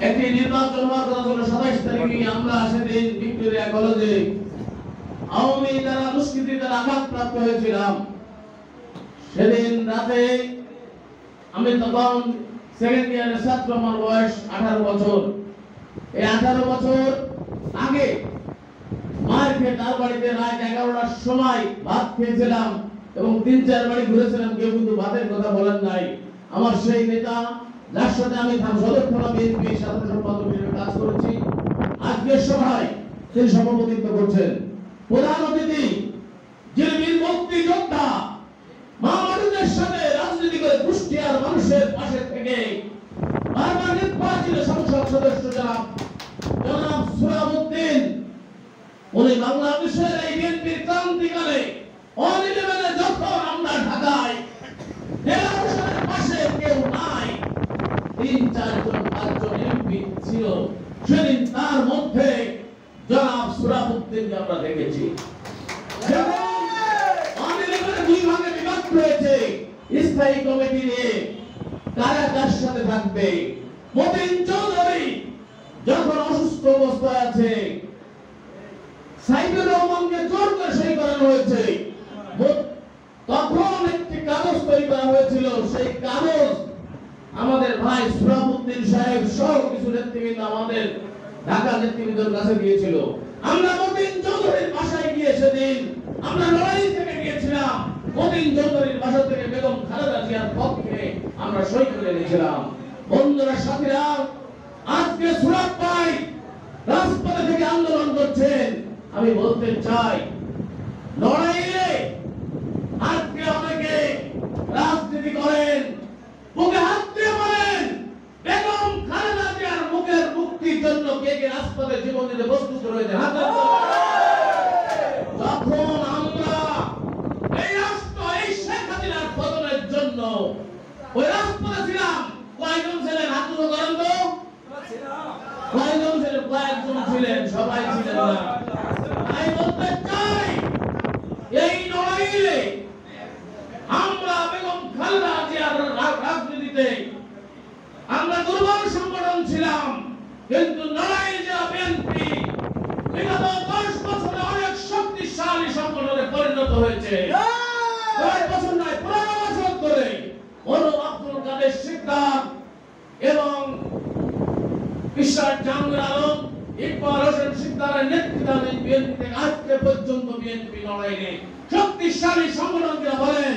একটি নির্বাচন হওয়ার কথা ছিল 27 তারিখে। আমরা সেদিন ভিক্টোরিয়া কলেজে আওয়ামী দ্বারা দুষ্কৃতী দ্বারা আঘাতপ্রাপ্ত হয়েছিলাম। সেদিন রাতে আমি তখন সেকেন্ড ইয়ারের ছাত্র, আমার বয়স 18 বছর। এই 18 বছর আগে মায়ের খেয়ে তার বাড়িতে রাত 11টার সময় ভাত খেয়েছিলাম এবং 3-4 বাড়ি ঘুরেছিলাম, কেউ কিন্তু ভাতের কথা বলেন নাই। আমার সেই নেতা, যার সাথে আমি সদর থানা বিএনপি সাধারণ সম্পাদক হিসেবে কাজ করেছি, আজকের সভায় তিনি সভাপতিত্ব করছেন। প্রধান অতিথি যিনি বীর মুক্তিযোদ্ধা, মা মানুষের সাথে রাজনীতি করে কুষ্টিয়ার মানুষের পাশে থেকে বারবার নির্বাচিত সংসদ সদস্য জনাব সুরাবউদ্দিন, উনি বাংলাদেশের এই বিএনপির ক্রান্তিকালে অনিলেবেলে যখন আমরা ঢাকায় জেলার পাশে কেউ নাই, 3-4-5 এমপি ছিল, সেদিন তার মধ্যে জনাব সুরাবউদ্দিনকে আমরা দেখেছি। অনিলেবেলে 2 ভাগে বিভক্ত হয়েছে। স্থায়ী কমিটি নিয়ে কারা কার সাথে থাকবে? মতিন চৌধুরী যখন অসুস্থ অবস্থায় আছে, সাইদুর রহমানকে জোর করে সই করানো হয়েছে। তখন একটি কাগজ তৈরি করা হয়েছিল, সেই কাগজ আমাদের ভাই সুরাবউদ্দিন সাহেব সহ কিছু নেতৃবৃন্দ আমাদের ঢাকা নেতৃবৃন্দের কাছে দিয়েছিল। আমরা মতিন চৌধুরীর বাসায় গিয়ে সেদিন আমরা লড়াই থেকে গিয়েছিলাম। মতিন চৌধুরীর বাসা থেকে বেগম খালেদা জিয়ার পক্ষে আমরা সই করে দিয়েছিলাম। বন্ধুরা, সাথীরা, আজকে সুরাত ভাই রাজপথে থেকে আন্দোলন করছেন। আমি বলতে চাই, লড়াইয়ে আজকে অনেকে রাজনীতি করেন, মুখে হাত দিয়ে বলেন বেগম খালেদা জিয়ার মুখের মুক্তির জন্য কে কে রাজপথে জীবন দিতে প্রস্তুত রয়েছে। যখন আমরা এই রাষ্ট্র, এই শেখ হাসিনার পতনের জন্য ওই রাজপথে ছিলাম, কয়জন ছিলেন? হাত তুলে করেন তো। কয়জন ছিলেন? কয়েকজন ছিলেন, সবাই ছিলেন না। আমি বলতে চাই, এই লড়াইয়ে আমরা বেগম খালেদা জিয়ার রাজনীতিতে আমরা দুর্বল সংগঠন ছিলাম, কিন্তু লড়াই যে বিএনপি বিগত 10 বছরে অনেক শক্তিশালী সংগঠনে পরিণত হয়েছে। 10 বছর নয়, 15 বছর ধরে আব্দুল কাদের সিকদার এবং ঈশ্বর জাহাঙ্গীর আলম, ইকবাল হোসেন সিকদারের নেতৃত্বাধীন বিএনপি থেকে আজকে পর্যন্ত বিএনপি লড়াইয়ে শক্তিশালী সংগঠনকে বলেন